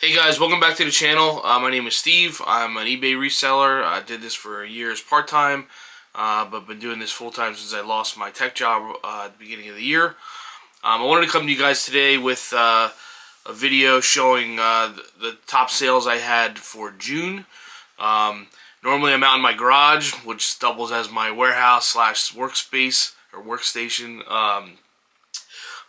Hey guys, welcome back to the channel. My name is Steve. I'm an eBay reseller. I did this for years part-time, but been doing this full-time since I lost my tech job at the beginning of the year. I wanted to come to you guys today with a video showing the top sales I had for June. Normally I'm out in my garage, which doubles as my warehouse slash workspace or workstation.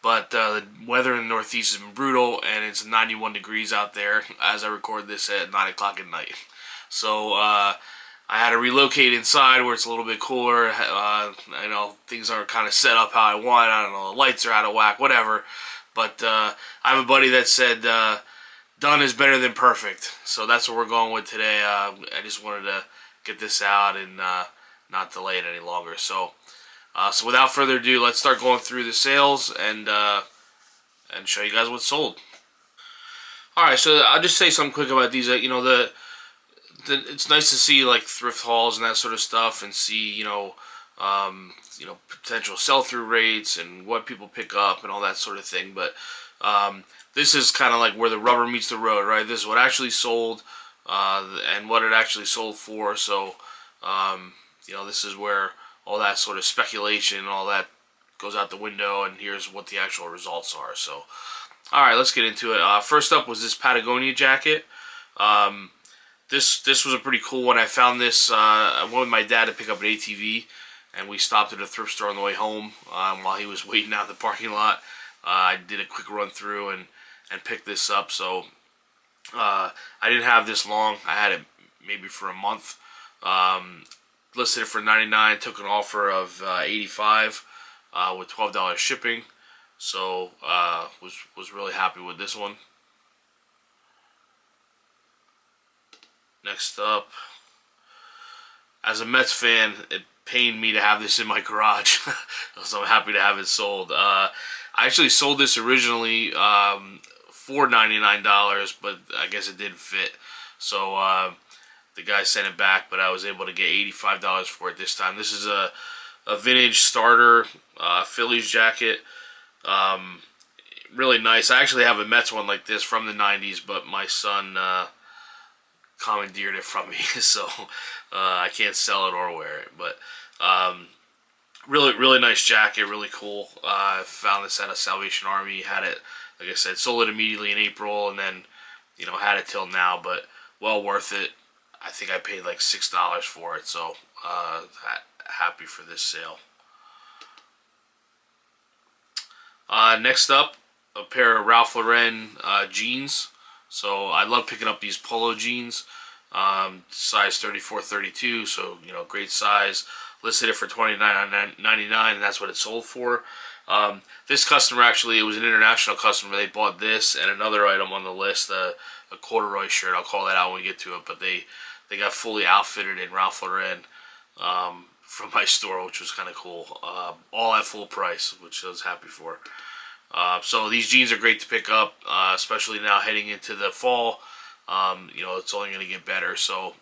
But the weather in the Northeast has been brutal, and it's 91 degrees out there as I record this at 9 o'clock at night. So I had to relocate inside where it's a little bit cooler. Things aren't kind of set up how I want. I don't know, the lights are out of whack, whatever. But I have a buddy that said done is better than perfect. So that's what we're going with today. I just wanted to get this out and not delay it any longer. So without further ado, let's start going through the sales and show you guys what's sold. All right, so I'll just say something quick about these. It's nice to see like thrift hauls and that sort of stuff, and see potential sell-through rates and what people pick up and all that sort of thing. But this is kind of like where the rubber meets the road, right? This is what actually sold and what it actually sold for. So this is where all that sort of speculation and all that goes out the window, and here's what the actual results are. So, all right, let's get into it. First up was this Patagonia jacket. This was a pretty cool one. I found this. I went with my dad to pick up an ATV, and we stopped at a thrift store on the way home while he was waiting out in the parking lot. I did a quick run through and picked this up. So I didn't have this long. I had it maybe for a month. Listed it for $99, took an offer of $85 with $12 shipping. So was really happy with this one. Next up, as a Mets fan, it pained me to have this in my garage, so I'm happy to have it sold. I actually sold this originally for $99, but I guess it didn't fit. So the guy sent it back, but I was able to get $85 for it this time. This is a vintage starter Phillies jacket. Really nice. I actually have a Mets one like this from the 90s, but my son commandeered it from me, so I can't sell it or wear it. But really nice jacket, really cool. I found this at a Salvation Army. Had it, like I said, sold it immediately in April, and then had it till now. But well worth it. I think I paid like $6 for it, so happy for this sale. Next up, a pair of Ralph Lauren jeans. So I love picking up these polo jeans, size 34-32, so great size. Listed it for $29.99, and that's what it sold for. This customer, actually, it was an international customer. They bought this and another item on the list, a corduroy shirt. I'll call that out when we get to it, but they got fully outfitted in Ralph Lauren from my store, which was kind of cool. All at full price, which I was happy for. So these jeans are great to pick up, especially now heading into the fall. It's only going to get better. So,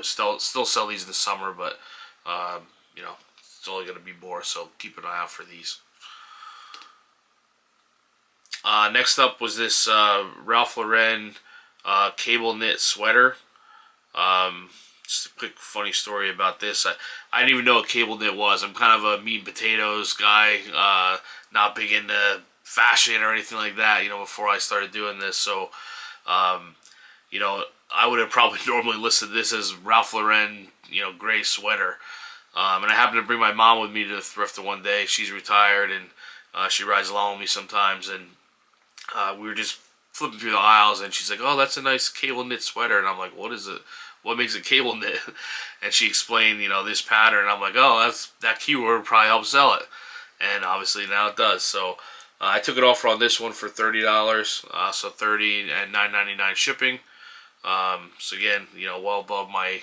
still sell these in the summer, but it's only going to be more. So keep an eye out for these. Next up was this Ralph Lauren cable knit sweater. Just a quick funny story about this. I didn't even know what cable knit was. I'm kind of a meat and potatoes guy, not big into fashion or anything like that, before I started doing this. So, I would have probably normally listed this as Ralph Lauren, gray sweater. And I happened to bring my mom with me to the thrift one day. She's retired, and she rides along with me sometimes. And we were just flipping through the aisles, and she's like, "Oh, that's a nice cable knit sweater." And I'm like, "What is it? What makes it cable knit?" And she explained, this pattern. I'm like, "Oh, that keyword probably helps sell it." And obviously now it does. So I took an offer on this one for $30. So $30 and $9.99 shipping. So again, well above my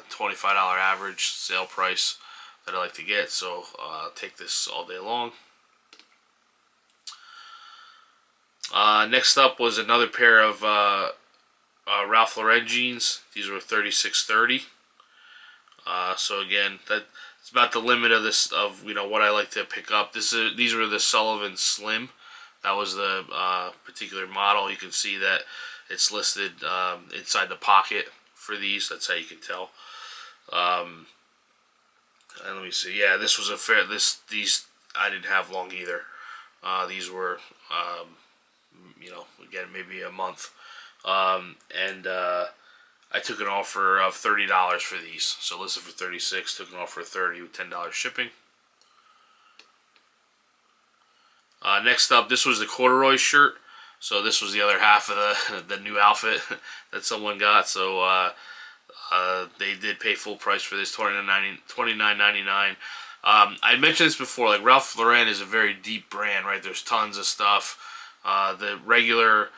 $25 average sale price that I like to get. So I'll take this all day long. Next up was another pair of Ralph Lauren jeans. These were $36.30. So again, that's about the limit of this what I like to pick up. These are the Sullivan Slim. That was the particular model. You can see that it's listed inside the pocket for these. That's how you can tell. And let me see. Yeah, this was a fair. These I didn't have long either. These were, again maybe a month. And I took an offer of $30 for these. So listed for 36. Took an offer of 30 with $10 shipping. Next up, this was the corduroy shirt. So this was the other half of the new outfit that someone got. So they did pay full price for this, $29.99. I mentioned this before. Like Ralph Lauren is a very deep brand, right? There's tons of stuff. The regular,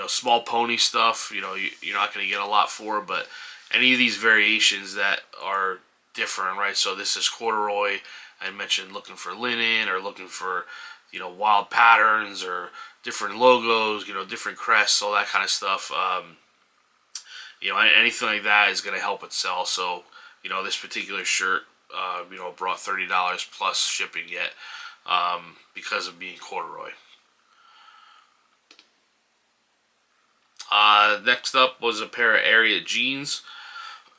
small pony stuff, you're not going to get a lot for. But any of these variations that are different, right? So this is corduroy. I mentioned looking for linen or looking for, wild patterns or different logos, different crests, all that kind of stuff. Anything like that is going to help it sell. So, this particular shirt, brought $30 plus shipping yet because of being corduroy. Next up was a pair of Area jeans.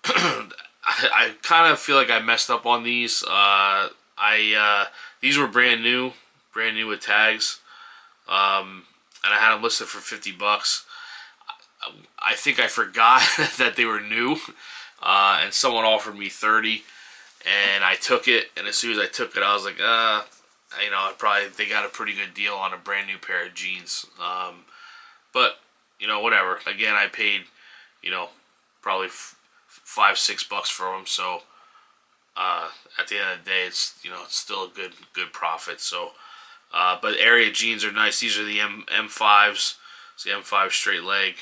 I kind of feel like I messed up on these. These were brand new with tags, and I had them listed for $50. I think I forgot that they were new, and someone offered me 30, and I took it. And as soon as I took it, I was like, they got a pretty good deal on a brand new pair of jeans. But whatever. Again, I paid, probably $5-6 for them. So at the end of the day, it's it's still a good profit. So, but Area jeans are nice. These are the M5s. It's the M5 straight leg.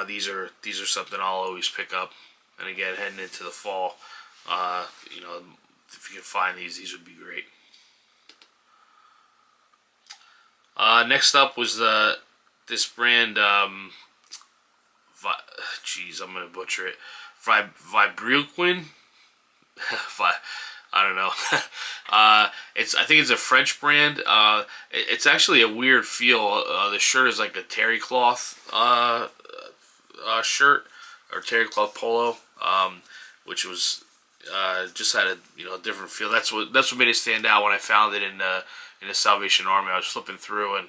These are something I'll always pick up. And again, heading into the fall, if you can find these would be great. Next up was this brand. I'm gonna butcher it. Vibrilquin. I don't know. I think it's a French brand. It's actually a weird feel. The shirt is like a terry cloth shirt or terry cloth polo, which was just had a different feel. That's what made it stand out when I found it in the Salvation Army. I was flipping through, and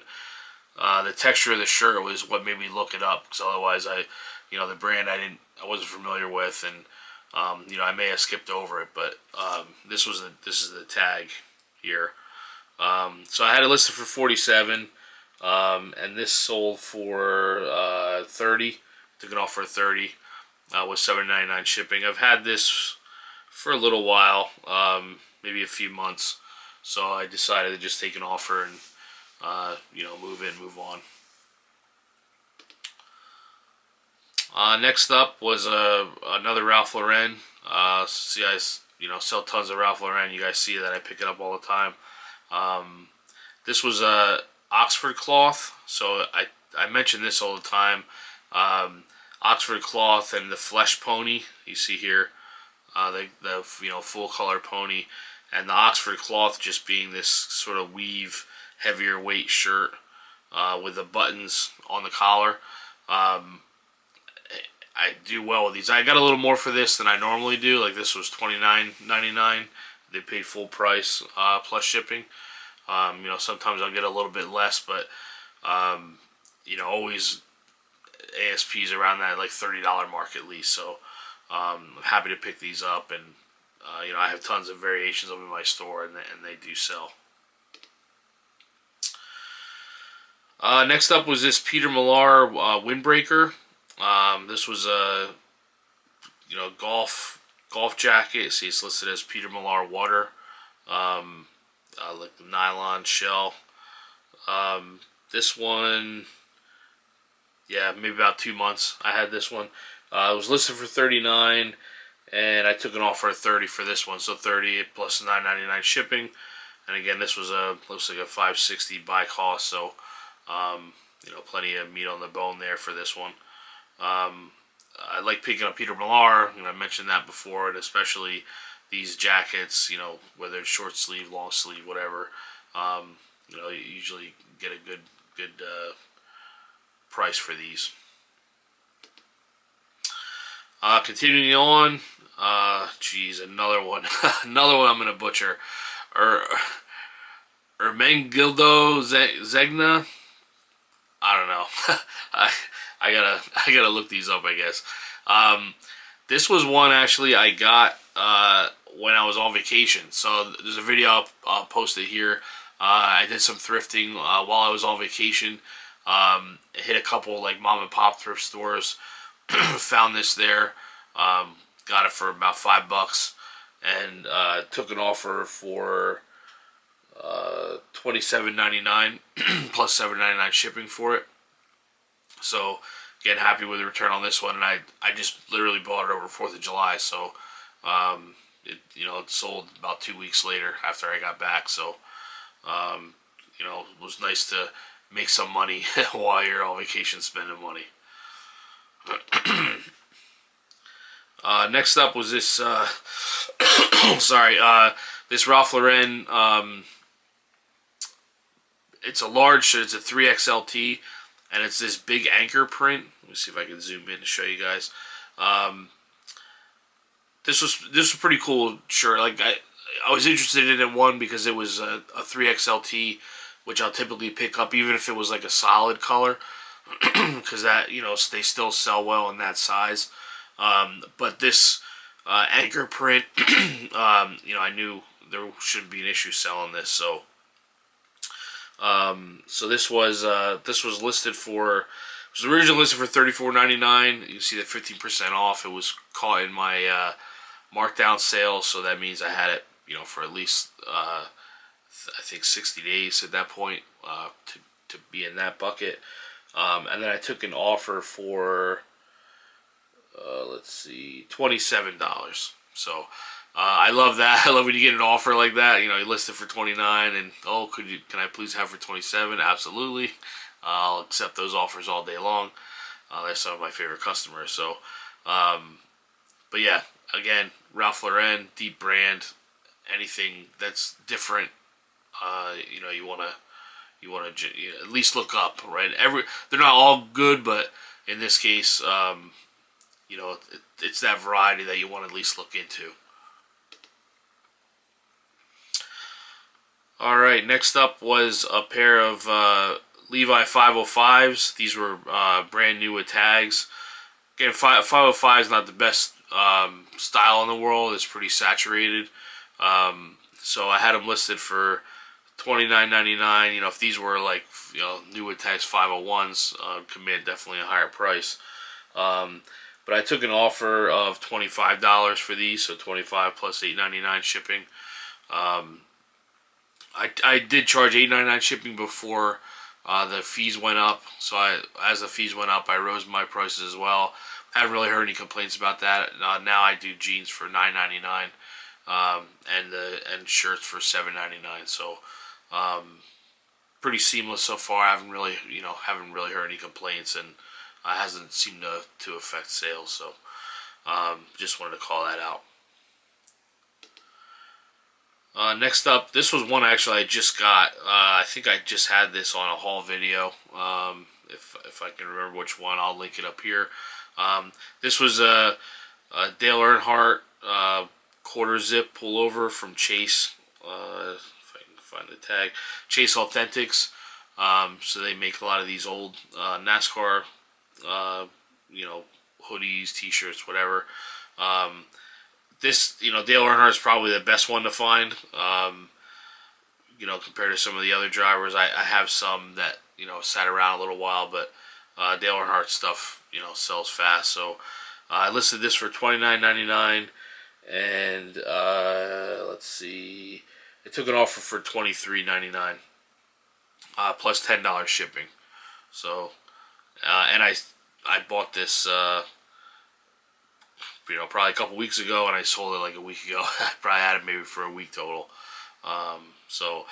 the texture of the shirt was what made me look it up. Because otherwise, the brand I wasn't familiar with, and I may have skipped over it. But this is the tag here. So I had it listed for 47, and this sold for 30. Took it off for 30 with $7.99 shipping. I've had this for a little while, maybe a few months. So I decided to just take an offer and, move on. Next up was another Ralph Lauren. See, I sell tons of Ralph Lauren. You guys see that I pick it up all the time. This was a Oxford cloth. So I mention this all the time. Oxford cloth and the flesh pony. You see here, the full color pony. And the Oxford cloth just being this sort of weave, heavier weight shirt with the buttons on the collar. I do well with these. I got a little more for this than I normally do. Like this was $29.99. They paid full price plus shipping. Sometimes I'll get a little bit less, but always ASPs around that like $30 mark at least. So I'm happy to pick these up, and I have tons of variations of them in my store, and they do sell. Next up was this Peter Millar windbreaker. This was a golf jacket. See, it's listed as Peter Millar water, like the nylon shell. This one, maybe about 2 months. I had this one. It was listed for 39. And I took an offer of 30 for this one, so 30 plus $9.99 shipping. And again, this was looks like a $5.60 buy cost, so plenty of meat on the bone there for this one. I like picking up Peter Millar, I mentioned that before, and especially these jackets, whether it's short sleeve, long sleeve, whatever. You know, you usually get a good price for these. Continuing on, geez, another one, another one I'm gonna butcher. Ermengildo Zegna. I don't know. I gotta look these up, I guess. This was one actually I got when I was on vacation. So there's a video I'll post it here. I did some thrifting while I was on vacation. Hit a couple like mom and pop thrift stores. Found this there. Got it for about $5, and took an offer for $27.99 plus $7.99 shipping for it. So again, happy with the return on this one, and I just literally bought it over 4th of July. So it sold about 2 weeks later after I got back. So it was nice to make some money while you're on vacation spending money. Next up was this this Ralph Lauren, it's a large, so it's a 3XLT, and it's this big anchor print. Let me see if I can zoom in to show you guys. This was pretty cool shirt. Like I was interested in it, one, because it was a 3XLT, which I'll typically pick up even if it was like a solid color, because that, they still sell well in that size. But this anchor print, I knew there shouldn't be an issue selling this. So this was listed for, it was originally listed for $34.99. You see the 15% off. It was caught in my markdown sale, so that means I had it, for at least I think 60 days at that point to be in that bucket. And then I took an offer for $27. So I love that. I love when you get an offer like that. You list it for $29, and can I please have for $27? Absolutely. I'll accept those offers all day long. They're some of my favorite customers. So, but yeah, again, Ralph Lauren, deep brand. Anything that's different, you want to at least look up, right? They're not all good, but in this case, it's that variety that you want to at least look into. All right, next up was a pair of Levi 505s. These were brand new with tags. Again, 505 is not the best style in the world. It's pretty saturated. So I had them listed for $29.99. If these were like new with tags 501s, command definitely a higher price. But I took an offer of $25 for these, so $25 plus $8.99 shipping. I did charge $8.99 shipping before the fees went up. So as the fees went up, I rose my prices as well. Haven't really heard any complaints about that. Now I do jeans for $9.99, and shirts for $7.99. So pretty seamless so far. I haven't really heard any complaints, and it hasn't seemed to affect sales. So just wanted to call that out. Next up, this was one actually I just got. I think I just had this on a haul video. If I can remember which one, I'll link it up here. This was a Dale Earnhardt quarter zip pullover from Chase. If I can find the tag, Chase Authentics. So they make a lot of these old NASCAR, hoodies, T-shirts, whatever. This, Dale Earnhardt is probably the best one to find. Compared to some of the other drivers, I have some that sat around a little while, but Dale Earnhardt stuff sells fast. So I listed this for $29.99, and let's see, I took an offer for $23.99 plus $10 shipping. So and I bought this probably a couple weeks ago, and I sold it like a week ago. I probably had it maybe for a week total. So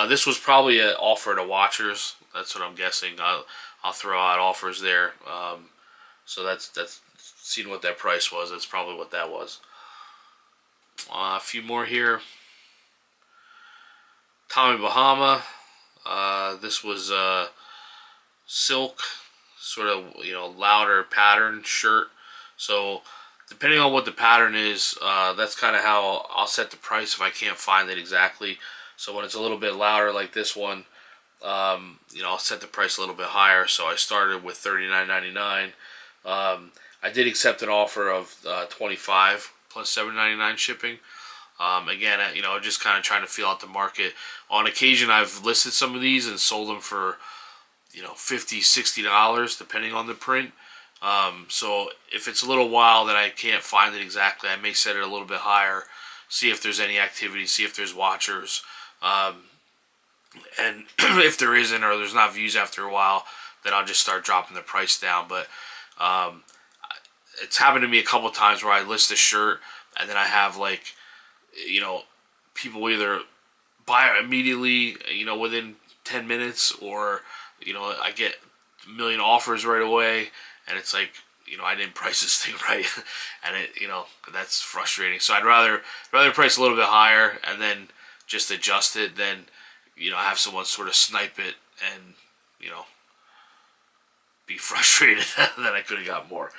this was probably an offer to watchers. That's what I'm guessing. I'll throw out offers there. So that's seeing what that price was. That's probably what that was. A few more here. Tommy Bahama. This was silk, sort of louder pattern shirt. So depending on what the pattern is, that's kind of how I'll set the price if I can't find it exactly. So when it's a little bit louder like this one, I'll set the price a little bit higher. So I started with $39.99. I did accept an offer of $25 plus $7.99 shipping. Again, just kind of trying to feel out the market. On occasion, I've listed some of these and sold them for, $50, $60, depending on the print. So if it's a little while that I can't find it exactly, I may set it a little bit higher, see if there's any activity, see if there's watchers. And if there isn't, or there's not views after a while, then I'll just start dropping the price down. But it's happened to me a couple times where I list a shirt and then I have people either buy it immediately, within 10 minutes, or, I get a million offers right away, and it's like, I didn't price this thing right, and that's frustrating. So I'd rather price a little bit higher and then just adjust it than, have someone sort of snipe it and, be frustrated that I could have got more.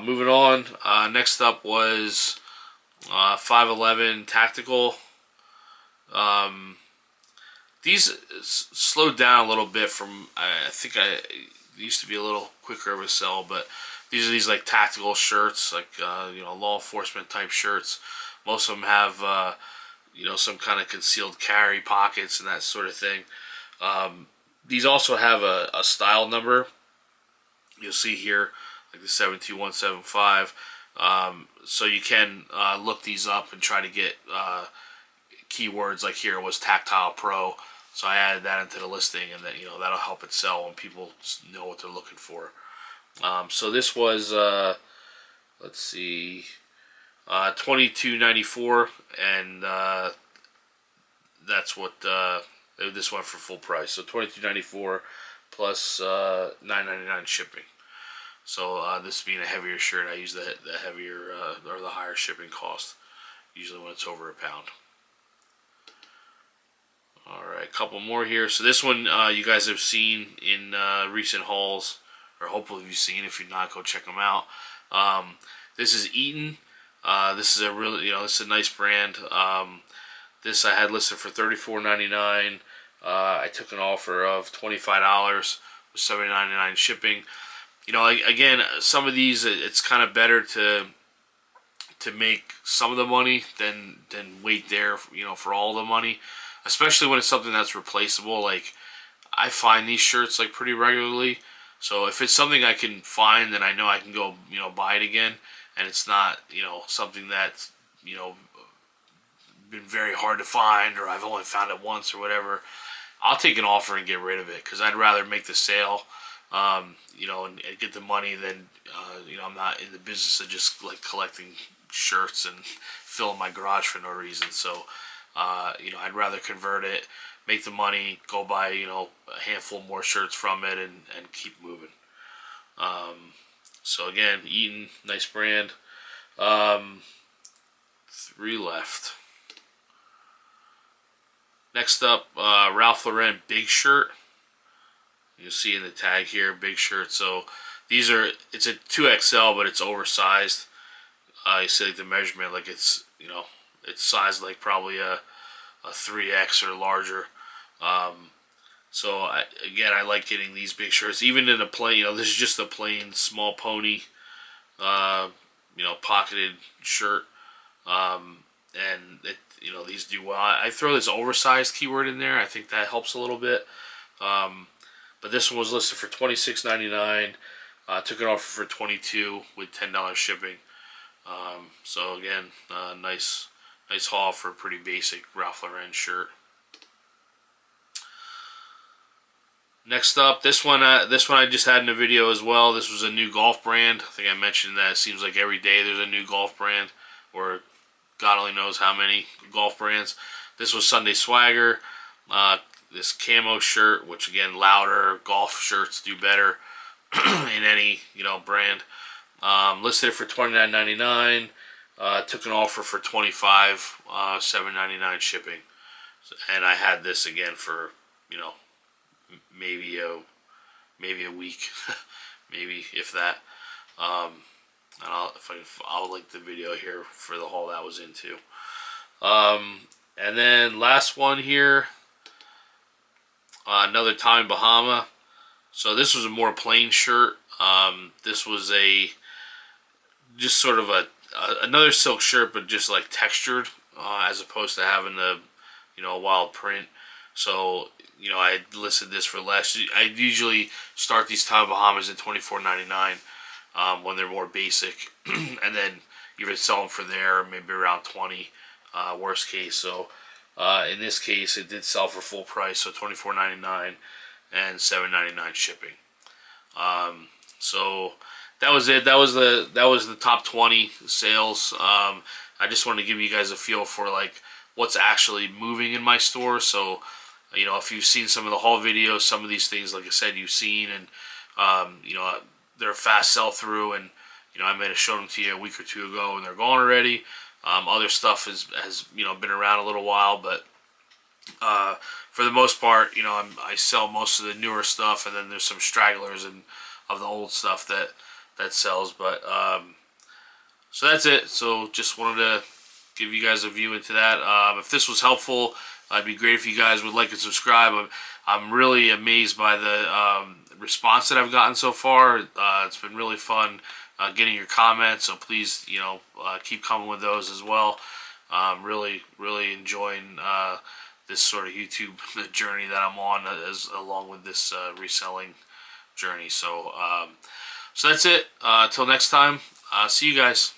Moving on. Next up was 511 Tactical. These slowed down a little bit from, I think I used to be a little quicker of a sell, but these are these like tactical shirts, like law enforcement type shirts. Most of them have some kind of concealed carry pockets and that sort of thing. These also have a style number. You'll see here, like the 72175. So you can look these up and try to get keywords. Like here was Tactile Pro, so I added that into the listing, and then that'll help it sell when people know what they're looking for. So this was let's see, $22.94, and that's what this went for full price. So $22.94 plus $9.99 shipping. So this being a heavier shirt, I use the heavier or the higher shipping cost, usually when it's over £1. Alright, a couple more here. So this one you guys have seen in recent hauls, or hopefully you've seen. If you're not, go check them out. This is Eaton. This is a really, this is a nice brand. This I had listed for $34.99. I took an offer of $25 with $7.99 shipping. Again, some of these, it's kind of better to make some of the money than wait there, for all the money. Especially when it's something that's replaceable. Like, I find these shirts like pretty regularly. So if it's something I can find, then I know I can go, buy it again. And it's not, something that's, been very hard to find, or I've only found it once or whatever. I'll take an offer and get rid of it, because I'd rather make the sale, and get the money than, I'm not in the business of just like collecting shirts and filling my garage for no reason. So, I'd rather convert it, make the money, go buy, a handful more shirts from it, and keep moving. So again, Eaton, nice brand. 3 left. Next up, Ralph Lauren big shirt. You'll see in the tag here, big shirt. So these are, it's a 2XL, but it's oversized. You see like the measurement, like it's, it's sized like probably a 3X or larger. So I like getting these big shirts, even in a plain, this is just a plain small pony, pocketed shirt. And it, these do well. I throw this oversized keyword in there. I think that helps a little bit. But this one was listed for $26.99. Took it off for $22 with $10 shipping. So again, nice haul for a pretty basic Ralph Lauren shirt. Next up, this one I just had in a video as well. This was a new golf brand. I think I mentioned that it seems like every day there's a new golf brand, or God only knows how many golf brands. This was Sunday Swagger. This camo shirt, which again, louder golf shirts do better in any brand. Listed it for $29.99. Took an offer for 25, $7.99 shipping, and I had this again for, you know, maybe a week, maybe if that. And I'll link the video here for the haul that was into. And then last one here, another Tommy Bahama. So this was a more plain shirt. This was just sort of another silk shirt, but just like textured, as opposed to having the, a wild print. So, I listed this for less. I usually start these Tommy Bahamas at $24.99 when they're more basic, and then even sell them for there, maybe around 20, worst case. So, in this case, it did sell for full price, so $24.99 and $7.99 shipping. So that was it. That was the top 20 sales. I just wanted to give you guys a feel for like what's actually moving in my store. So, if you've seen some of the haul videos, some of these things, like I said, you've seen, and they're a fast sell through, and I may have shown them to you a week or two ago, and they're gone already. Other stuff has been around a little while, but for the most part, I sell most of the newer stuff, and then there's some stragglers and of the old stuff that sells. But so that's it. So just wanted to give you guys a view into that. If this was helpful, it'd be great if you guys would like and subscribe. I'm really amazed by the response that I've gotten so far. It's been really fun getting your comments. So please, keep coming with those as well. Really, really enjoying this sort of YouTube journey that I'm on, along with this reselling journey. So, so that's it. Until next time, see you guys.